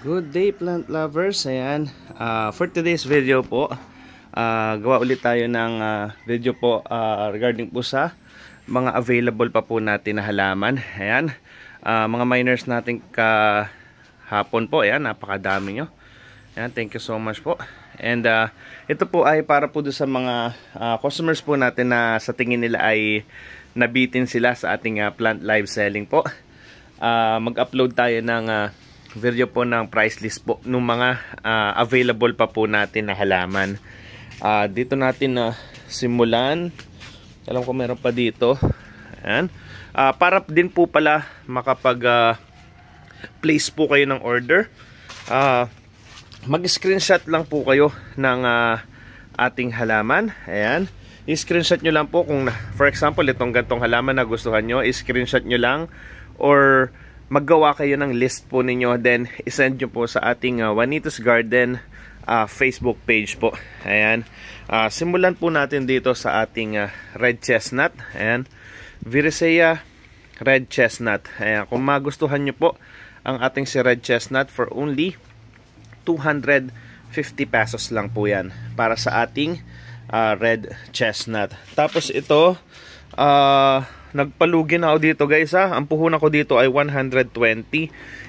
Good day plant lovers. Ayan, for today's video po, gawa ulit tayo ng video po regarding po sa mga available pa po natin na halaman. Ayan, mga miners natin kahapon po. Ayan, napakadami nyo. Ayan, thank you so much po. And ito po ay para po doon sa mga customers po natin na sa tingin nila ay nabitin sila sa ating plant live selling po. Mag-upload tayo ng video po ng price list po ng mga available pa po natin na halaman. Dito natin simulan. Alam ko meron pa dito. Ayan. Para din po pala makapag place po kayo ng order. Mag-screenshot lang po kayo ng ating halaman. Ayan. I-screenshot nyo lang po kung for example itong gantong halaman na gustuhan nyo. I-screenshot nyo lang or maggawa kayo ng list po ninyo, then isend nyo po sa ating Juanitos Garden Facebook page po. Ayan. Simulan po natin dito sa ating red chestnut. Ayan. Virisea red chestnut. Ayan. Kung magustuhan nyo po ang ating si red chestnut, for only 250 pesos lang po yan para sa ating red chestnut. Tapos ito, nagpalugi na ako dito guys ha. Ang puhunan ko dito ay 120.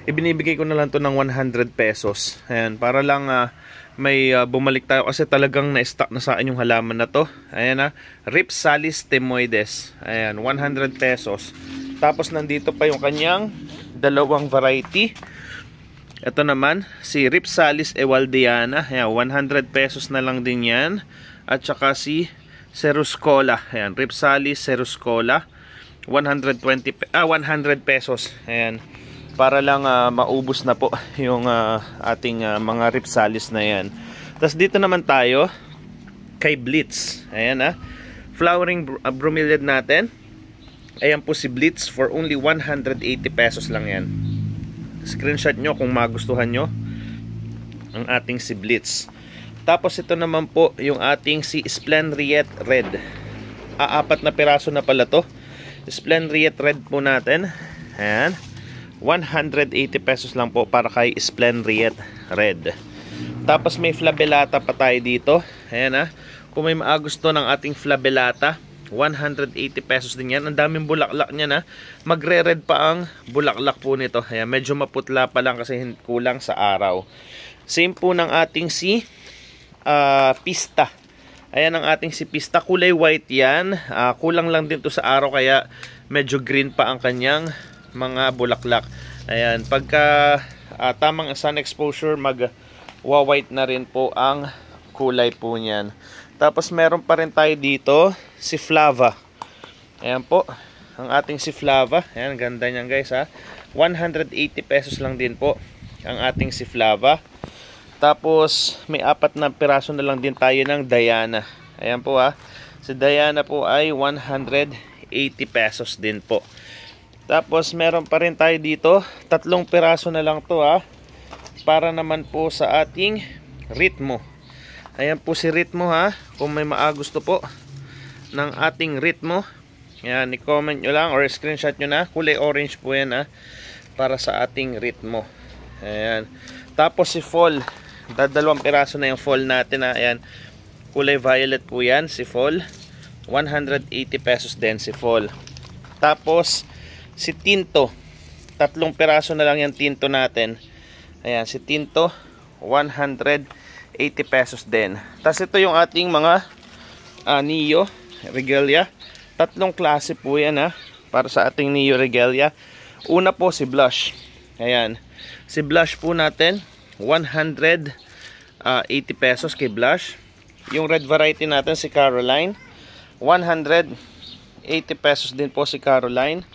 Ibinibigay ko na lang to ng 100 pesos. Ayan, para lang may bumalik tayo kasi talagang na-stock na sa akin yung halaman na to. Ayan ha. Rhipsalis temoides. Ayan, 100 pesos. Tapos nandito pa yung kanyang dalawang variety. Ito naman, si Rhipsalis ewaldiana. Ayan, 100 pesos na lang din yan. At saka si Ceruscola. Ayan, Rhipsalis Ceruscola. 100 pesos. Ayan. Para lang maubos na po yung ating mga Rhipsalis na yan. Tapos dito naman tayo kay Blitz. Ayan flowering bromeliad natin. Ayan po si Blitz, for only 180 pesos lang yan. Screenshot nyo kung magustuhan nyo ang ating si Blitz. Tapos ito naman po yung ating si Splendriet Red. Apat na piraso na pala to. Splendriet Red po natin. Ayan. 180 pesos lang po para kay Splendriet Red. Tapos may flabellata pa tayo dito. Ayan kung may maagusto ng ating flabellata, 180 pesos din yan. Ang daming bulaklak niya Magre-red pa ang bulaklak po nito. Ayan, medyo maputla pa lang kasi kulang sa araw. Same po ng ating si Pista. Ayan ang ating si Pista. Kulay white yan. Kulang lang din to sa araw kaya medyo green pa ang kanyang mga bulaklak. Ayan. Pagka tamang sun exposure, mag-white na rin po ang kulay po niyan. Tapos meron pa rin tayo dito si Flava. Ayan po. Ang ating si Flava. Ayan. Ganda niyan guys 180 pesos lang din po ang ating si Flava. Tapos may apat na piraso na lang din tayo ng Diana. Ayan po si Diana po ay 180 pesos din po. Tapos meron pa rin tayo dito, 3 piraso na lang to para naman po sa ating Ritmo. Ayan po si Ritmo kung may maagusto po ng ating Ritmo. Ayan, i-comment nyo lang or screenshot nyo na. Kulay orange po yan para sa ating Ritmo. Ayan. Tapos si Fall. 2 piraso na yung fall natin Ayan. Kulay violet po yan si fall. 180 pesos din si fall. Tapos si Tinto. 3 piraso na lang yung Tinto natin. Ayan, si Tinto 180 pesos din. Tapos ito yung ating mga Neo Regalia. 3 klase po yan para sa ating Neo Regalia. Una po si Blush. Ayan. Si Blush po natin 180 pesos kay Blush. Yung red variety natin si Caroline, 180 pesos din po si Caroline.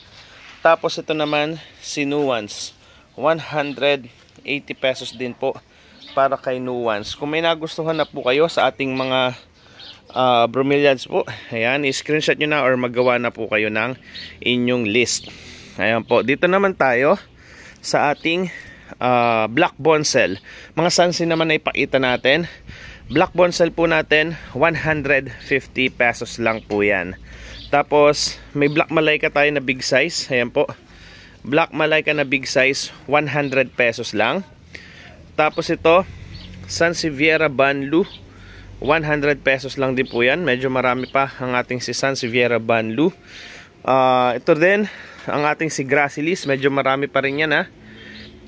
Tapos ito naman si Nuance, 180 pesos din po para kay Nuance. Kung may nagustuhan na po kayo sa ating mga bromeliads po, ayan, i-screenshot nyo na or maggawa na po kayo ng inyong list. Ayan po, dito naman tayo sa ating Black Bonsel. Mga sansi naman na ipakita natin. Black Bonsel po natin 150 pesos lang po yan. Tapos may Black Malaika tayo na big size. Ayan po, Black Malaika na big size 100 pesos lang. Tapos ito, Sansevieria Banlu. 100 pesos lang din po yan. Medyo marami pa ang ating si Sansevieria Banlu. Ito din, ang ating si Gracilis. Medyo marami pa rin yan ha.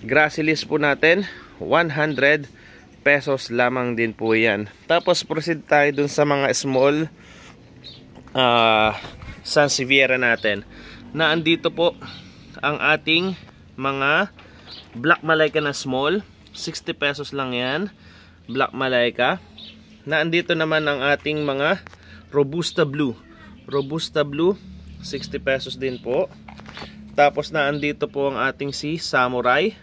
Gracilis po natin, 100 pesos lamang din po yan. Tapos proceed tayo dun sa mga small Sansevieria natin. Na andito po ang ating mga Black Malaika na small. 60 pesos lang yan. Black Malaika. Na andito naman ang ating mga Robusta Blue. Robusta Blue, 60 pesos din po. Tapos na andito po ang ating si Samurai.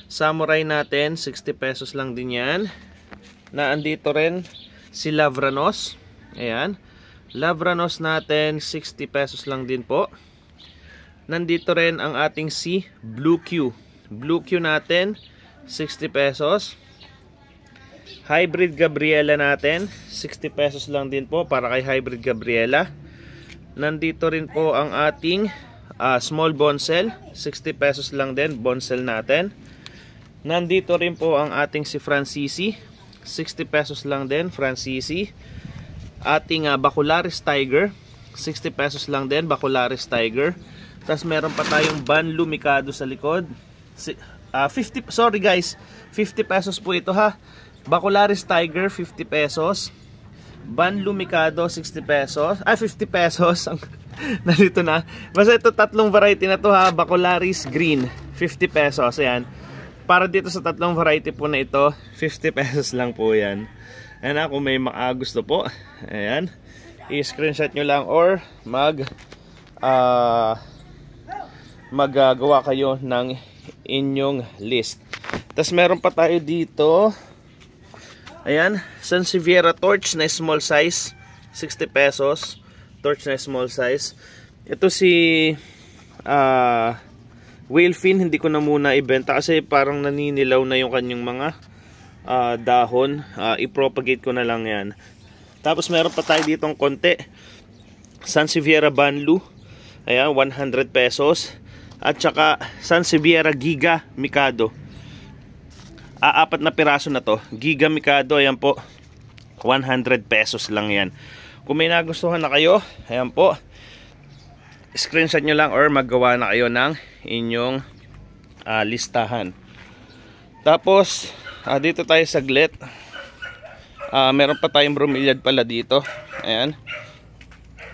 Samurai natin, 60 pesos lang din yan. Na andito rin si Lavranos. Ayan. Lavranos natin, 60 pesos lang din po. Nandito rin ang ating si Blue Q. Blue Q natin, 60 pesos. Hybrid Gabriela natin, 60 pesos lang din po para kay Hybrid Gabriela. Nandito rin po ang ating small bonsel, 60 pesos lang din, bonsel natin. Nandito rin po ang ating si Francisi, 60 pesos lang din, Francisi. Ating Bacularis Tiger, 60 pesos lang din, Bacularis Tiger. Tapos meron pa tayong Banlu Mikado sa likod. 50 pesos po ito ha. Bacularis Tiger, 50 pesos. Banlu Mikado, 60 pesos. 50 pesos. Nalito na. Basta ito tatlong variety na to ha. Bacularis Green, 50 pesos. Ayan. Para dito sa tatlong variety po na ito, 50 pesos lang po yan. Ayan ha, kung may gusto po. Ayan. I-screenshot nyo lang or maggawa kayo ng inyong list. Tapos meron pa tayo dito. Ayan, Sansevieria Torch na small size, 60 pesos. Torch na small size. Ito si Whalefin, hindi ko na muna ibenta kasi parang naninilaw na yung kanyang mga dahon. I-propagate ko na lang yan. Tapos meron pa tayo ditong konti. Sansevieria Banlu. Ayan, 100 pesos. At saka Sansevieria Giga Mikado. 4 na piraso na to. Giga Mikado, ayan po. 100 pesos lang yan. Kung may nagustuhan na kayo, ayan po. Screenshot nyo lang or maggawa na kayo ng inyong listahan. Tapos, dito tayo saglit. Meron pa tayong bromeliad pala dito. Ayan.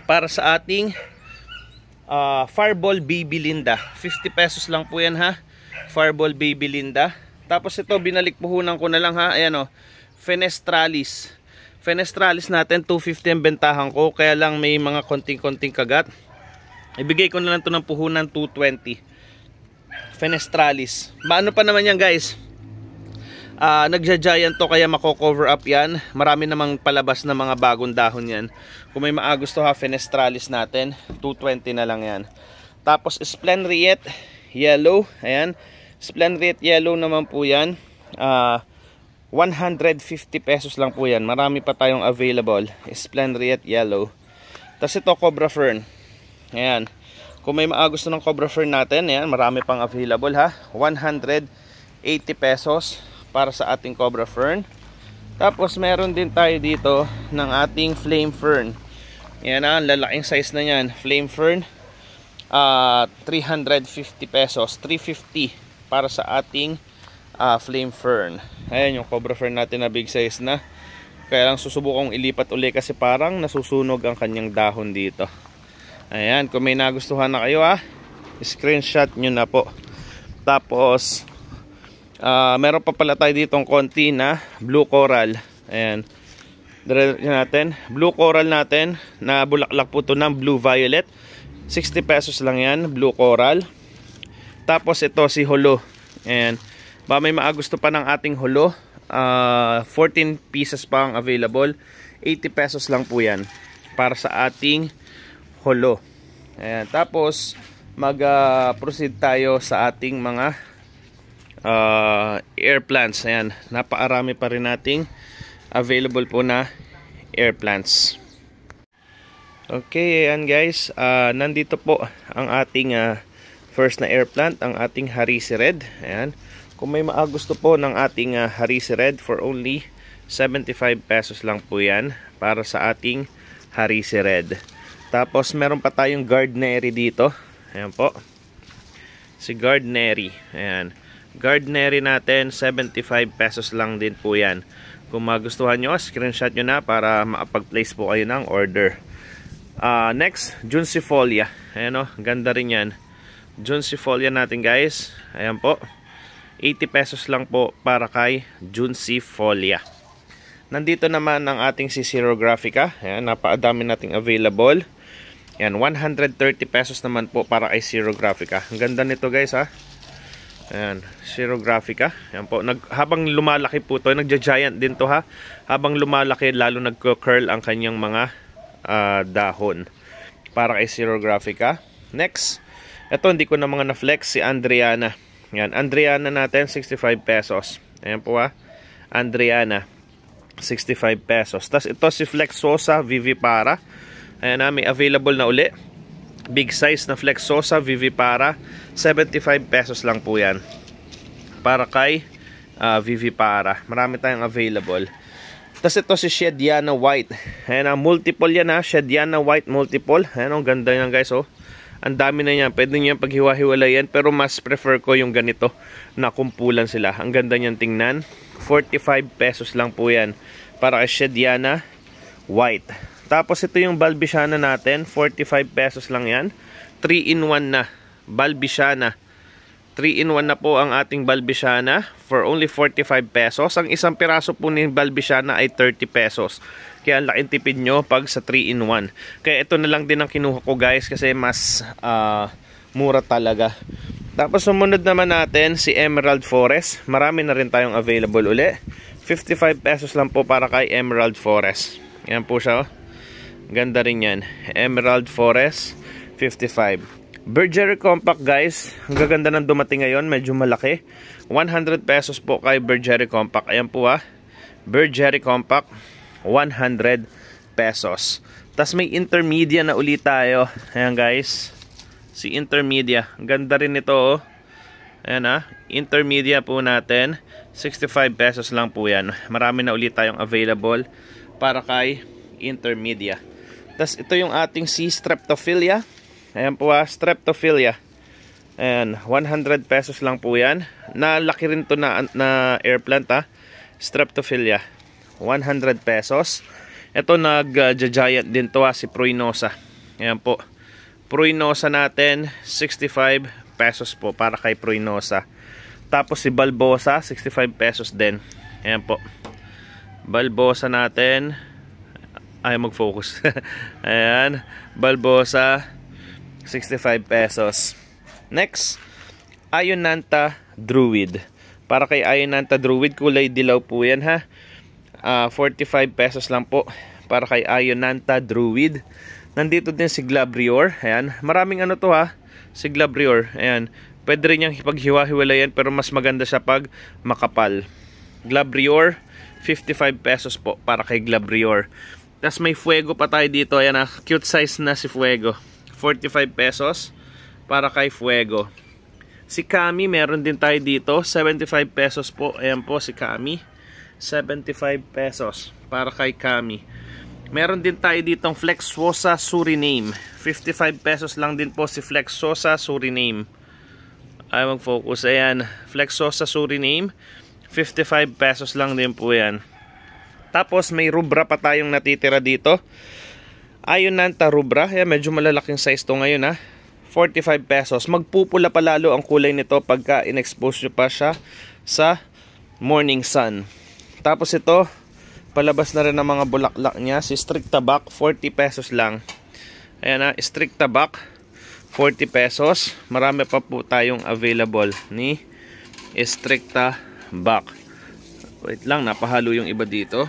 Para sa ating Fireball Baby Linda, 50 pesos lang po yan ha. Fireball Baby Linda. Tapos ito binalik puhunan ko na lang ha. Ayan o, Fenestralis. Fenestralis natin 250 ang bentahan ko, kaya lang may mga konting-konting kagat. Ibigay ko na lang to ng puhunan 220. Fenestralis. Maano pa naman yan guys? Nagja-giant to kaya mako-cover up yan. Marami namang palabas na mga bagong dahon yan. Kung may maagusto ha, Fenestralis natin 220 na lang yan. Tapos Splenriet Yellow. Ayan, Splenriet Yellow naman po yan. 150 pesos lang po yan. Marami pa tayong available. Splenriet Yellow. Tapos ito Cobra Fern. Ayan, kung may maagusto ng Cobra Fern natin, ayan, marami pang available ha. 180 pesos para sa ating Cobra Fern. Tapos meron din tayo dito ng ating Flame Fern. Yan na, lalaking size na yan. Flame Fern, 350 pesos. 350 para sa ating Flame Fern. Ayan yung Cobra Fern natin na big size na. Kaya lang susubukong ilipat uli kasi parang nasusunog ang kanyang dahon dito. Ayan, kung may nagustuhan na kayo screenshot nyo na po. Tapos meron pa pala tayo ditong konti na Blue Coral. Ayan, natin Blue Coral natin na bulaklak po to ng Blue Violet. 60 pesos lang yan, Blue Coral. Tapos ito si Holo. Ayan, ba may maagusto pa ng ating Holo. 14 pieces pa ang available. 80 pesos lang po yan para sa ating Holo. Ayan, tapos mag-proceed tayo sa ating mga air plants. Ayan, napakarami pa rin nating available po na air plants. Okay, ayan guys, nandito po ang ating first na air plant, ang ating Harisi Red. Ayan, Kung may gusto po ng ating Harisi Red, for only 75 pesos lang po yan para sa ating Harisi Red. Tapos meron pa tayong Gardneri dito. Ayan po. Si Gardneri. Ayan. Gardneri natin, 75 pesos lang din po yan. Kung magustuhan nyo, screenshot nyo na para makapag-place po kayo ng order. Next, Juncifolia. Ayan o, ganda rin yan. Juncifolia natin guys. Ayan po. 80 pesos lang po para kay Juncifolia. Nandito naman ang ating si Xerographica. Ayan, napaadami nating available. Ayan, 130 pesos naman po para kay Xerographica. Ang ganda nito guys ha. Ayan, Xerographica. Ayan po, habang lumalaki po to, nagja-giant din to ha. Habang lumalaki, lalo nagko-curl ang kanyang mga dahon. Para kay Xerographica. Next, ito hindi ko na mga na-flex, si Andriana. Ayan, Andriana natin, 65 pesos. Ayan po ha, Andriana, 65 pesos. Tapos ito si Flexosa Vivipara. Ayan na, may available na uli. Big size na Flexosa Vivipara, 75 pesos lang po yan. Para kay Vivipara. Marami tayong available. Tapos ito si Shediana White. Ayan na, multiple yan ha, Shediana White multiple. Ayan, ang ganda yan guys oh. Ang dami na yan. Pwede nyo yan paghiwa-hiwalayan. Pero mas prefer ko yung ganito na kumpulan sila. Ang ganda niyan tingnan. 45 pesos lang po yan. Para kay Shediana White. Tapos ito yung Balbisiana natin. 45 pesos lang yan. 3-in-1 na. Balbisiana. 3-in-1 na po ang ating Balbisiana. For only 45 pesos. Ang isang piraso po ni Balbisiana ay 30 pesos. Kaya ang laking tipid nyo pag sa 3-in-1. Kaya ito na lang din ang kinuha ko guys. Kasi mas mura talaga. Tapos sumunod naman natin si Emerald Forest. Marami na rin tayong available uli. 55 pesos lang po para kay Emerald Forest. Yan po siya oh. Ganda rin yan. Emerald Forest 55. Bergery Compact guys. Ang gaganda ng dumating ngayon. Medyo malaki. 100 pesos po kay Bergery Compact. Ayan po ha. Bergery Compact 100 pesos. Tapos may intermedia na ulit tayo. Ayan guys. Si intermedia. Ganda rin ito oh. Ayan ha. Intermedia po natin. 65 pesos lang po yan. Marami na ulit tayong available para kay intermedia. Tapos ito yung ating si Streptophilia. Ayan po ha. Streptophilia. Ayan. 100 pesos lang po yan. Nalaki rin to na air plant ha. Streptophilia. 100 pesos. Ito nag-giant din to ha, si Pruinosa. Ayan po. Pruinosa natin 65 pesos po para kay Pruinosa. Tapos si Balbosa 65 pesos din. Ayan po. Balbosa natin. Ay mag-focus. Ayan. Balbosa 65 pesos. Next, Ionanta Druid. Para kay Ionanta Druid, kulay dilaw po yan ha. 45 pesos lang po para kay Ionanta Druid. Nandito din si Glabrior. Ayan. Maraming ano to ha. Si Glabrior. Ayan. Pwede rin niyang ipaghiwa-hiwalayan pero mas maganda siya pag makapal. Glabrior, 55 pesos po para kay Glabrior. Tapos may Fuego pa tayo dito. Ayan ha. Cute size na si Fuego. 45 pesos para kay Fuego. Si Kami, meron din tayo dito. 75 pesos po. Ayan po si Kami. 75 pesos para kay Kami. Meron din tayo ditong Flexosa Suriname. 55 pesos lang din po si Flexosa Suriname. Ay mag-focus. Ayan. Flexosa Suriname. 55 pesos lang din po yan. Tapos may rubra pa tayong natitira dito. Ionanta rubra. Ayan, medyo malalaking size to ngayon ha. 45 pesos. Magpupula pa lalo ang kulay nito pagka in-expose nyo pa siya sa morning sun. Tapos ito, palabas na rin ang mga bulaklak niya. Si Stricta Back, 40 pesos lang. Ayan na, Stricta Back, 40 pesos. Marami pa po tayong available ni Stricta Back. Wait lang, napahalo yung iba dito.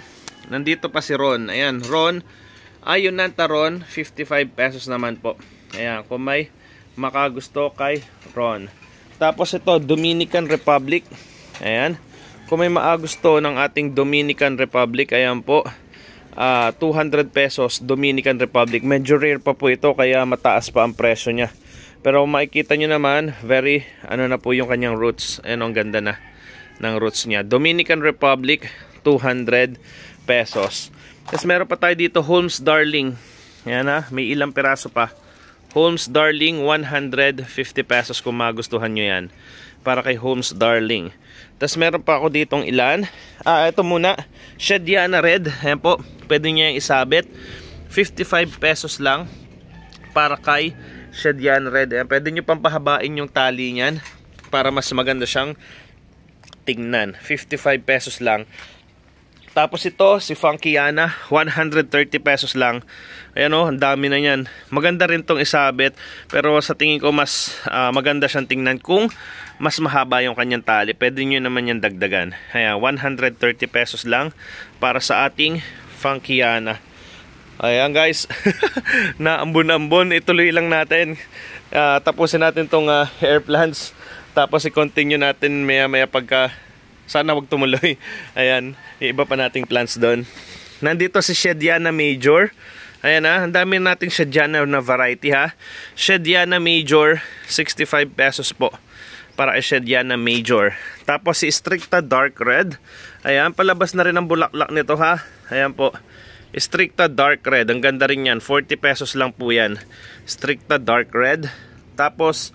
Nandito pa si Ron. Ayan, Ron, Ionanta Ron, 55 pesos naman po. Ayan, kung may makagusto kay Ron. Tapos ito, Dominican Republic. Ayan. Kung may maagusto ng ating Dominican Republic, ayan po, 200 pesos Dominican Republic. Medyo rare pa po ito, kaya mataas pa ang presyo niya. Pero kung makikita nyo naman, very, ano na po yung kanyang roots. Ayan, ang ganda na. ng roots niya. Dominican Republic, 200 pesos. Tapos meron pa tayo dito, Holmes Darling. Yan ha, may ilang piraso pa. Holmes Darling, 150 pesos kung magustuhan nyo yan. Para kay Holmes Darling. Tapos meron pa ako ditong ilan. Ito muna, Shediana Red. Ayan po, pwede nyo yung isabit. 55 pesos lang para kay Shediana Red. Ayan, pwede nyo pampahabain yung tali nyan para mas maganda siyang tingnan. 55 pesos lang. Tapos ito, si Funkiana, 130 pesos lang. Ayan o, ang dami na yan. Maganda rin tong isabit, pero sa tingin ko mas maganda siyang tingnan kung mas mahaba yung kanyang tali. Pwede nyo naman yan dagdagan. Ayan, 130 pesos lang para sa ating Funkiana. Ayan guys, naambon-ambon. Ituloy lang natin. Tapusin natin tong air plants. Tapos i-continue natin maya-maya pagka sana wag tumuloy. Ayan, iba pa nating plants doon. Nandito si Shediana Major. Ayan ha, ang dami nating Shediana na variety ha. Shediana Major, 65 pesos po para kay Shediana Major. Tapos si Stricta Dark Red. Ayan, palabas na rin ang bulaklak nito ha. Ayan po, Stricta Dark Red. Ang ganda rin yan, 40 pesos lang po yan. Stricta Dark Red. Tapos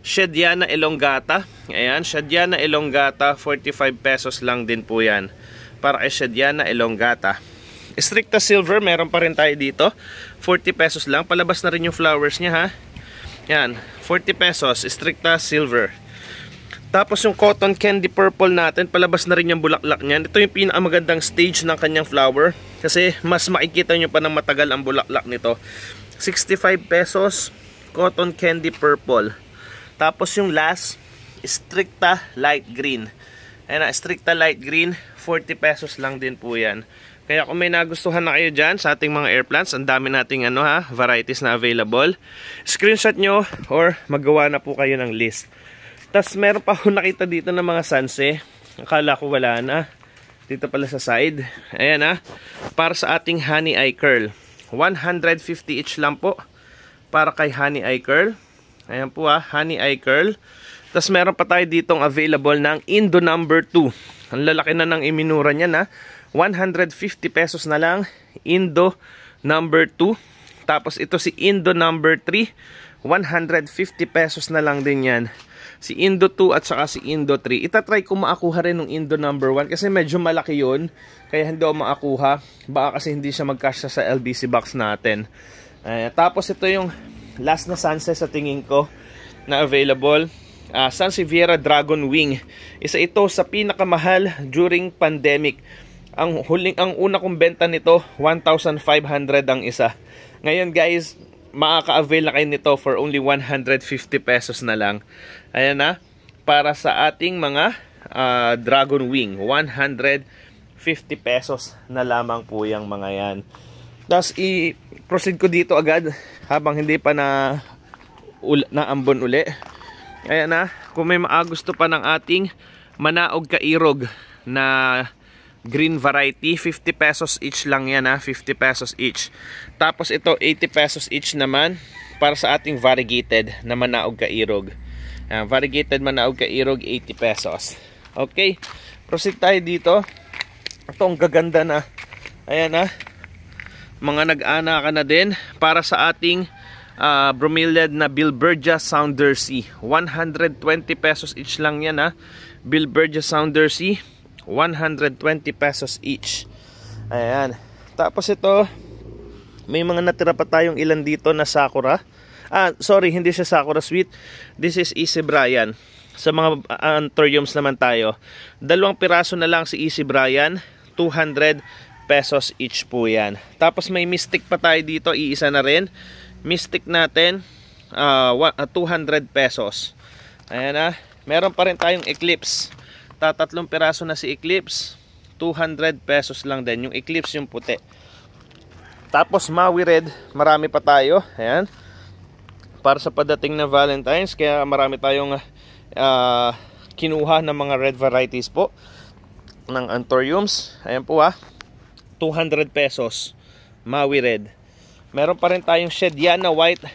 Shediana Elongata. Ayan, Shediana Elongata, 45 pesos lang din po yan para kay Shediana Elongata. Stricta Silver, meron pa rin tayo dito, 40 pesos lang. Palabas na rin yung flowers niya ha. Yan, 40 pesos, Stricta Silver. Tapos yung Cotton Candy Purple natin, palabas na rin yung bulaklak niyan. Ito yung pinakamagandang stage ng kanyang flower kasi mas makikita nyo pa ng matagal ang bulaklak nito. 65 pesos, Cotton Candy Purple. Tapos yung last, Stricta Light Green. Ayan na, Stricta Light Green, 40 pesos lang din po yan. Kaya kung may nagustuhan na kayo dyan sa ating mga air plants, ang dami nating varieties na available. Screenshot nyo or magawa na po kayo ng list. Tapos meron pa ako nakita dito ng mga sanse. Akala ko wala na. Dito pala sa side. Ayan ha, para sa ating Honey Eye Curl. 150 each lang po para kay Honey Eye Curl. Ayan po Honey Eye Curl. Tapos meron pa tayo ditong available ng Indo number 2. Ang lalaki na ng iminura niya na. 150 pesos na lang. Indo number 2. Tapos ito si Indo number 3. 150 pesos na lang din yan. Si Indo 2 at saka si Indo 3. Itatry ko maakuha rin ng Indo number 1 kasi medyo malaki yun. Kaya hindi ako maakuha. Baka kasi hindi siya magkasya sa LBC box natin. Tapos ito yung last na sunset sa tingin ko na available. Sansevieria Dragon Wing. Isa ito sa pinakamahal during pandemic. Ang una kong benta nito, 1,500 ang isa. Ngayon guys, makaka-avail na kayo nito for only 150 pesos na lang. Ayan na, para sa ating mga Dragon Wing, 150 pesos na lamang po yung mga yan. Tapos i-proceed ko dito agad habang hindi pa naambon uli. Ayan na, kung may maagusto pa ng ating Manaog Kairog na green variety, 50 pesos each lang yan 50 pesos each. Tapos ito 80 pesos each naman para sa ating variegated na Manaog Kairog. Variegated Manaog Kairog, 80 pesos. Okay, proceed tayo dito. Ito ang gaganda na. Ayan mga nag-ana ka na din para sa ating bromeliad na Bilbergia Soundersea. 120 pesos each lang yan Bilbergia Soundersea, 120 pesos each. Ayan. Tapos ito, may mga natira pa tayong ilan dito na Sakura. Sorry, hindi siya Sakura Sweet. This is Easy Brian. Sa mga anthuriums naman tayo. 2 piraso na lang si Easy Brian, 200 pesos each po yan. Tapos may Mystic pa tayo dito, iisa na rin. Mystic natin, 200 pesos. Ayan meron pa rin tayong Eclipse. 3 piraso na si Eclipse, 200 pesos lang din. Yung Eclipse yung puti. Tapos Maui Red, marami pa tayo. Ayan. Para sa padating na Valentine's, kaya marami tayong kinuha ng mga red varieties po ng anthuriums. Ayan po 200 pesos Maui Red. Meron pa rin tayong Shediana White.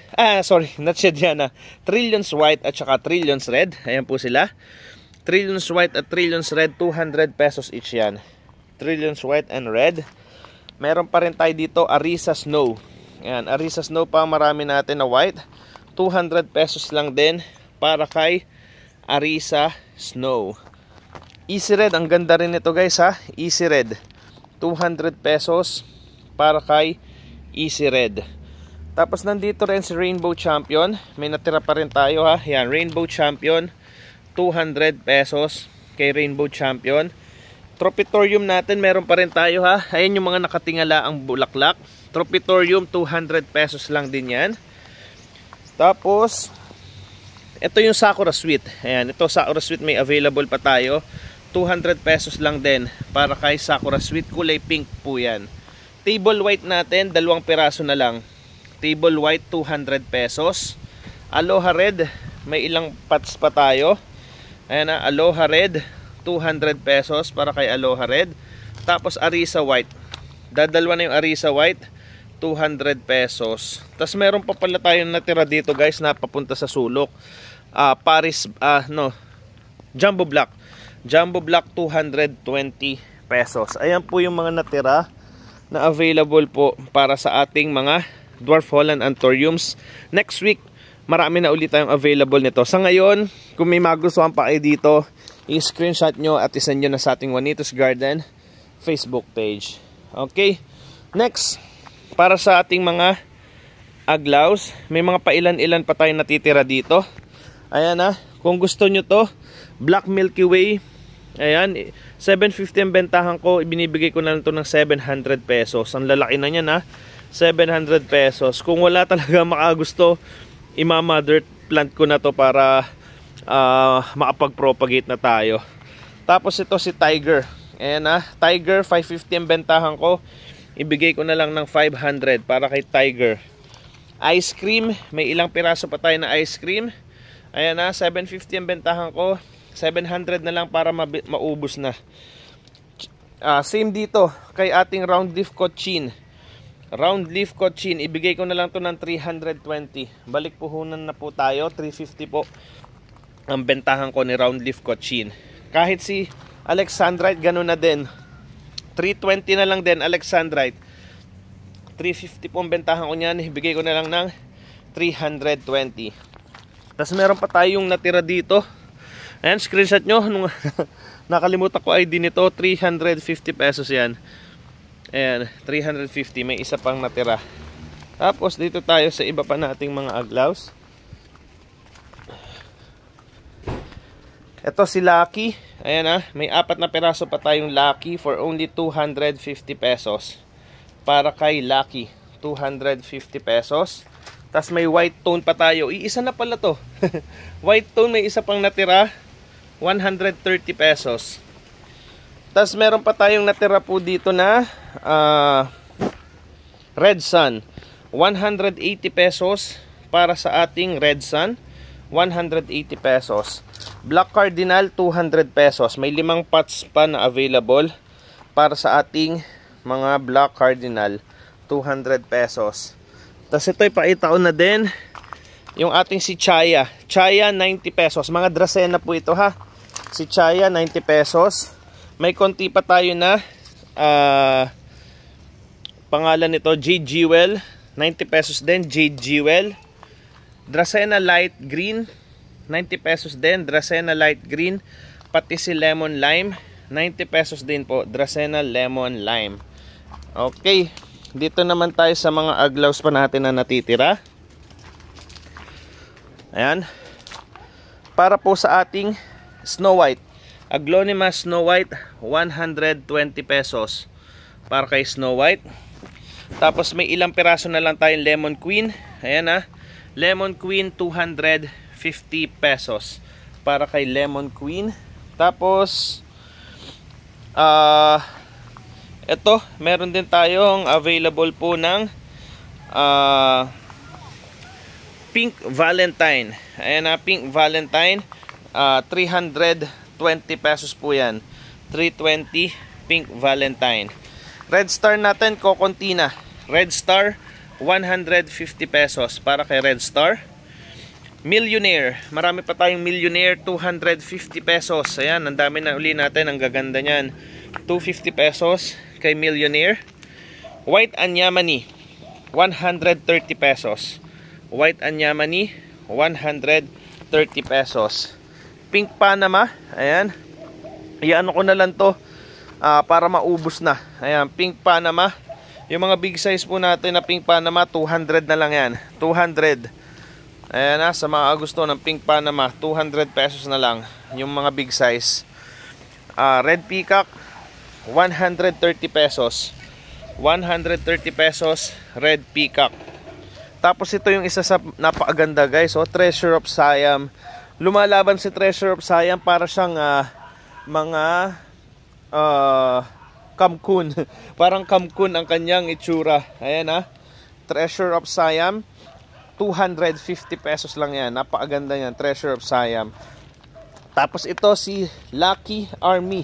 Sorry, not Shediana. Trillions White at saka Trillions Red. Ayan po sila. Trillions White at Trillions Red, 200 pesos each yan. Trillions White and Red. Meron pa rin tayo dito, Arisa Snow. Ayan, Arisa Snow pa, marami natin na white. 200 pesos lang din para kay Arisa Snow. Easy Red, ang ganda rin nito guys ha. Easy Red, 200 pesos para kay Easy Red. Tapos nandito rin si Rainbow Champion. May natira pa rin tayo ha. Yan, Rainbow Champion, 200 pesos kay Rainbow Champion. Tropitorium natin, meron pa rin tayo ha. Ayan yung mga nakatingala ang bulaklak. Tropitorium, 200 pesos lang din yan. Tapos ito yung Sakura Sweet. Ayan, ito Sakura Sweet, may available pa tayo. 200 pesos lang din para kay Sakura Sweet. Kulay pink po yan. Table White natin, 2 piraso na lang. Table White, 200 pesos. Aloha Red, may ilang pots pa tayo. Ayan na, Aloha Red, 200 pesos para kay Aloha Red. Tapos Arisa White, dadalwa na yung Arisa White, 200 pesos. Tapos meron pa pala tayong natira dito guys na papunta sa sulok. Jumbo Black. Jumbo Black, 220 pesos. Ayan po yung mga natira na available po para sa ating mga Dwarf Holland Anthuriums. Next week, marami na ulit tayong available nito. Sa ngayon, kung may magustuhan pa kayo dito, i-screenshot nyo at isend nyo na sa ating Juanitos Garden Facebook page. Okay, next, para sa ating mga aglaws, may mga pailan-ilan pa tayong natitira dito. Ayan na, kung gusto nyo to, Black Milky Way, ayan, 750 ang bentahan ko, ibinibigay ko na lang to ng 700 pesos. Ang lalaki na niyan ha, 700 pesos. Kung wala talaga makagusto, ima-mother plant ko na to para makapag-propagate na tayo. Tapos ito si Tiger. Ayan na, Tiger, 550 ang bentahan ko, ibigay ko na lang ng 500 para kay Tiger. Ice cream, may ilang piraso pa tayo na ice cream. Ayan na, 750 ang bentahan ko, 700 na lang para maubos na. Same dito kay ating round leaf cochin. Round leaf cochin, ibigay ko na lang to ng 320. Balik puhunan na po tayo, 350 po ang bentahan ko ni round leaf cochin. Kahit si Alexandrite, ganun na din, 320 na lang din Alexandrite. 350 po ang bentahan ko niyan, ibigay ko na lang ng 320. Tapos meron pa tayong natira dito. Ayan, screenshot nyo. Nakalimutan ko ID nito, 350 pesos yan. Ayan, 350, may isa pang natira. Tapos dito tayo sa iba pa nating mga aglaws. Ito si Lucky. Ayan ha, may 4 na piraso pa tayong Lucky for only 250 pesos. Para kay Lucky, 250 pesos. Tapos may white tone pa tayo. Iisa na pala to. White tone, may isa pang natira, 130 pesos. Tapos meron pa tayong natira po dito na Red Sun, 180 pesos para sa ating Red Sun, 180 pesos. Black Cardinal, 200 pesos. May 5 pots pa na available para sa ating mga Black Cardinal, 200 pesos. Tapos ito ipakita ko na din yung ating si Chaya. Chaya, 90 pesos. Mga Dracena po ito ha. Si Chaya, 90 pesos. May konti pa tayo na pangalan nito, Jade Jewel, 90 pesos din, Jade Jewel. Dracena Light Green, 90 pesos din, Dracena Light Green. Pati si Lemon Lime, 90 pesos din po, Dracena Lemon Lime. Okay, dito naman tayo sa mga aglaws pa natin na natitira. Ayan, para po sa ating Snow White, Aglaonema Snow White, 120 pesos para kay Snow White. Tapos may ilang piraso na lang tayong Lemon Queen. Ayan ha, Lemon Queen, 250 pesos para kay Lemon Queen. Tapos ito, meron din tayong available po ng Pink Valentine. Ayan na, Pink Valentine, 320 pesos po yan. 320 Pink Valentine. Red Star natin, Cocontina. Red Star, 150 pesos para kay Red Star. Millionaire. Marami pa tayong Millionaire, 250 pesos. Ayan, ang dami na uli natin. Ang gaganda niyan. 250 pesos kay Millionaire. White Anyamani, 130 pesos. White Anyamani, 130 pesos. Pink Panama, ayan. Iano ko na lang to para maubos na. Ayan, Pink Panama. Yung mga big size po natin na Pink Panama, 200 na lang yan. 200. Ayan na, sa mga gusto ng Pink Panama, 200 pesos na lang yung mga big size. Red Peacock, 130 pesos. 130 pesos, Red Peacock. Tapos ito yung isa sa napakaganda guys, Treasure of Siam. Lumalaban si Treasure of Siam para siyang mga kamkun. Parang kamkun ang kanyang itsura. Ayan Treasure of Siam. 250 pesos lang yan. Napakaganda yan, Treasure of Siam. Tapos ito si Lucky Army.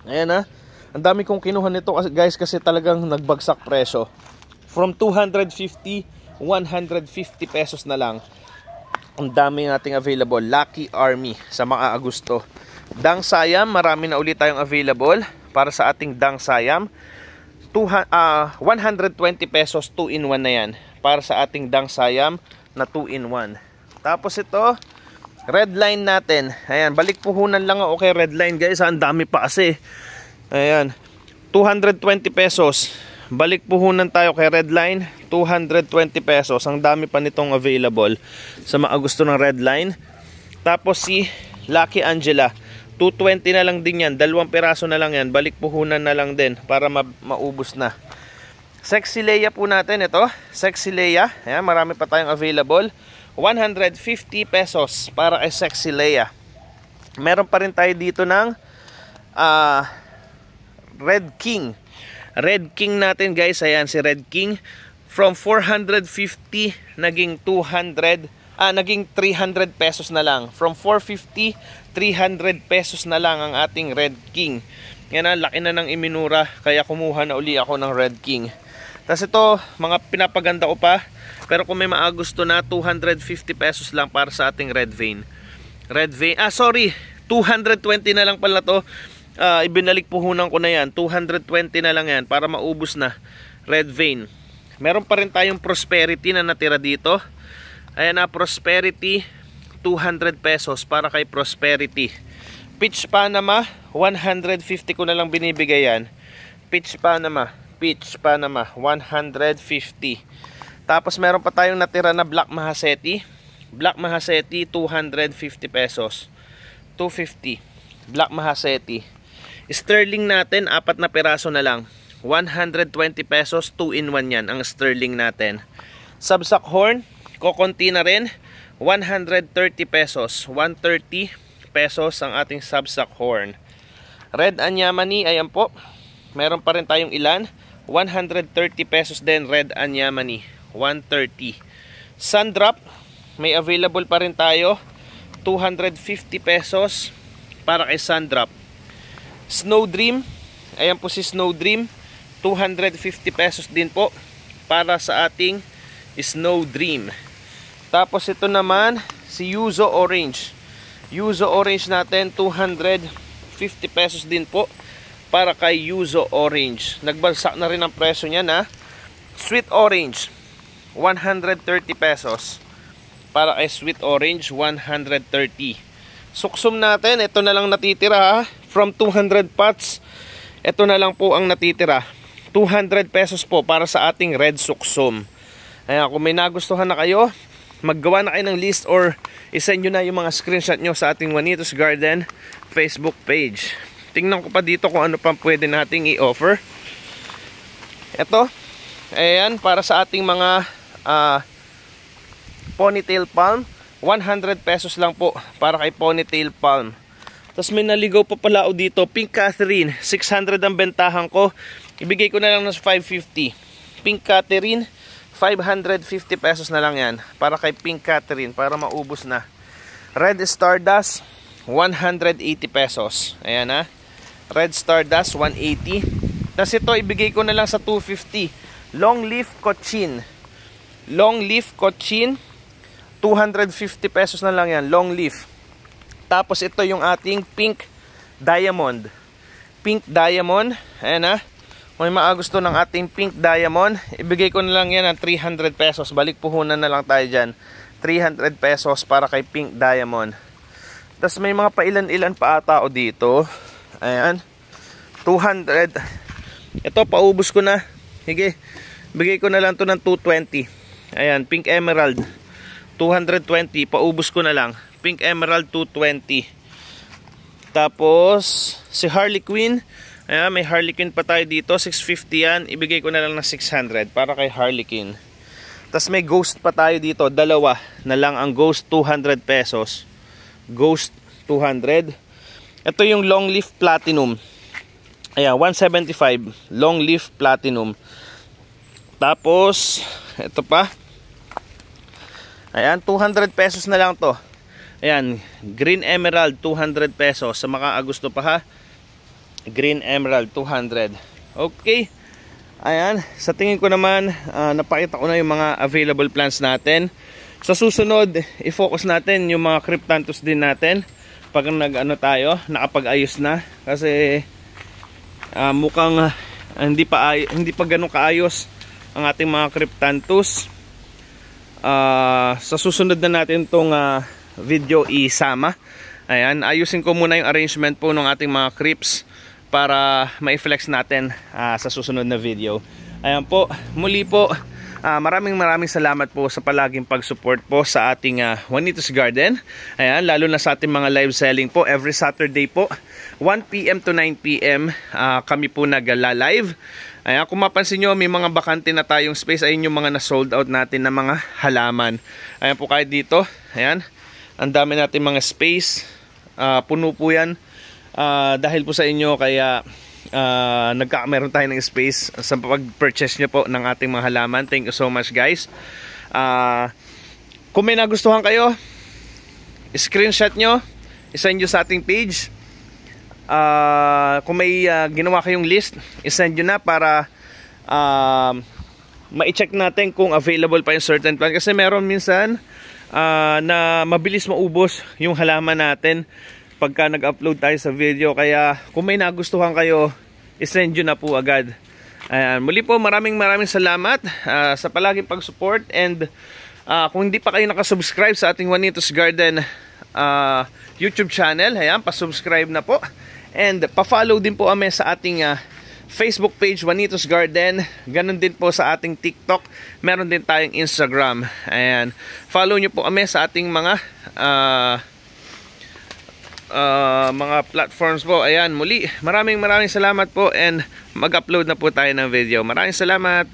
Ayan ang dami kong kinuha nito guys kasi talagang nagbagsak presyo. From 250, 150 pesos na lang. Ang dami nating available. Lucky Army sa mga Agosto. Dang Siam, marami na ulit tayong available para sa ating Dang Siam. 120 pesos, 2-in-1 na yan. Para sa ating Dang Siam na 2-in-1. Tapos ito, red line natin. Ayan, balik puhunan lang ako kay red line guys. Ang dami pa kasi. Ayan, 220 pesos. Balik puhunan tayo kay red line, 220 pesos. Ang dami pa nitong available sa mga gusto ng red line. Tapos si Lucky Angela, 220 na lang din yan. 2 piraso na lang yan. Balik puhunan na lang din para maubos na. Sexy Leia po natin ito. Sexy Leia. Ayan, marami pa tayong available. 150 pesos para kay Sexy Leia. Meron pa rin tayo dito ng Red King. Red King natin guys. Ayan si Red King. From 450 naging 300 pesos na lang. From 450, 300 pesos na lang ang ating Red King. Yan laki na ng iminura. Kaya kumuha na uli ako ng Red King. Tapos ito, mga pinapaganda ko pa. Pero kung may maagusto na, 250 pesos lang para sa ating red vein. Red vein, 220 na lang pala to. Ibinalik puhunan ko na yan. 220 na lang yan para maubos na. Red vein. Meron pa rin tayong Prosperity na natira dito. Ayan Prosperity, 200 pesos para kay Prosperity. Peach Panama, 150 ko na lang binibigay yan. Peach Panama, 150. Tapos meron pa tayong natira na Black Mahaseti. Black Mahaseti, 250 pesos. 250. Black Mahaseti. Sterling natin, 4 na piraso na lang. 120 pesos, 2-in-1 yan ang sterling natin. Sabsak horn, kokonti na rin. 130 pesos. 130 pesos ang ating sabsak horn. Red Anyamani, ayan po. Meron pa rin tayong ilan. 130 pesos din, Red Anyamani. 130. Sundrop, may available pa rin tayo. 250 pesos para kay Sundrop. Snow Dream, ayan po si Snow Dream. 250 pesos din po para sa ating Snow Dream. Tapos ito naman si Yuzo Orange. Yuzo Orange natin, 250 pesos din po para kay Yuzo Orange. Nagbagsak na rin ang presyo niya na. Sweet Orange, 130 pesos para kay Sweet Orange, 130. Suksum natin, ito na lang natitira from 200 pots. Ito na lang po ang natitira. 200 pesos po para sa ating red suksum. Ayan, kung may nagustuhan na kayo, maggawa na kayo ng list or isend nyo na yung mga screenshot nyo sa ating Juanitos Garden Facebook page. Tingnan ko pa dito kung ano pang pwede nating i-offer. Ito, ayan, para sa ating mga ponytail palm, 100 pesos lang po para kay ponytail palm. Tapos may naligaw pa pala o dito, Pink Catherine, 600 ang bentahan ko. Ibigay ko na lang ng 550. Pink Catherine, 550 pesos na lang yan para kay Pink Catherine, para maubos na. Red Stardust, 180 pesos. Ayan Red Stardust, 180. Tapos ito, ibigay ko na lang sa 250. Long Leaf Cochin. Long Leaf Cochin, 250 pesos na lang yan, long leaf. Tapos ito yung ating pink diamond. Pink diamond, ayan ha. Kung may maagusto ng ating pink diamond, ibigay ko na lang yan ng 300 pesos. Balik puhunan na lang tayo dyan. 300 pesos para kay pink diamond. Tapos may mga pailan-ilan pa ata o dito. Ayan. 200. Ito, paubos ko na. Sige, bigay ko na lang to ng 220. Ayan, pink emerald. 220, paubos ko na lang. Pink emerald, 220. Tapos, si Harley Quinn. Ayan, may Harley Quinn pa tayo dito. 650 yan. Ibigay ko na lang ng 600 para kay Harley Quinn. Tapos may ghost pa tayo dito. Dalawa na lang ang ghost, 200 pesos. Ghost, 200. Ito yung long leaf platinum. Ayan, 175. Long leaf platinum. Tapos, ito pa. Ayan, 200 pesos na lang to. Ayan, green emerald, 200 pesos. Sa makaagusto pa ha. Green emerald, 200. Okay. Ayan, sa tingin ko naman, napakita ko na yung mga available plants natin. Sa susunod, i-focus natin yung mga cryptanthus din natin. Pag nag-ano tayo, nakapag-ayos na. Kasi mukhang hindi pa ganun kaayos ang ating mga cryptanthus. Sa susunod na natin tong video isama. Ayan, ayusin ko muna yung arrangement po ng ating mga crypts para ma-flex natin sa susunod na video. Ayan po, muli po, maraming salamat po sa palaging pag-support po sa ating Juanitos Garden. Ayan, lalo na sa ating mga live selling po. Every Saturday po, 1 PM to 9 PM kami po nag-live. Ayan, kung mapansin nyo, may mga bakante na tayong space. Ayun yung mga na-sold out natin na mga halaman. Ayan po kahit dito. Ayan, ang dami natin mga space. Puno po yan. Dahil po sa inyo, kaya meron tayo ng space sa pag-purchase nyo po ng ating mga halaman. Thank you so much guys. Kung may nagustuhan kayo, screenshot nyo, isend nyo sa ating page. Kung may ginawa kayong list, isend nyo na para ma-check natin kung available pa yung certain plant. Kasi meron minsan na mabilis maubos yung halaman natin pagka nag-upload tayo sa video. Kaya kung may nagustuhan kayo, isend nyo na po agad. Ayan, muli po maraming salamat sa palaging pag-support. And kung hindi pa kayo nakasubscribe sa ating Juanitos Garden YouTube channel, ayan, pa-subscribe na po. And pa-follow din po kami sa ating Facebook page, Juanitos Garden. Ganon din po sa ating TikTok. Meron din tayong Instagram. Ayan, follow nyo po kami sa ating mga platforms po. Ayan, muli maraming salamat po, and mag-upload na po tayo ng video. Maraming salamat.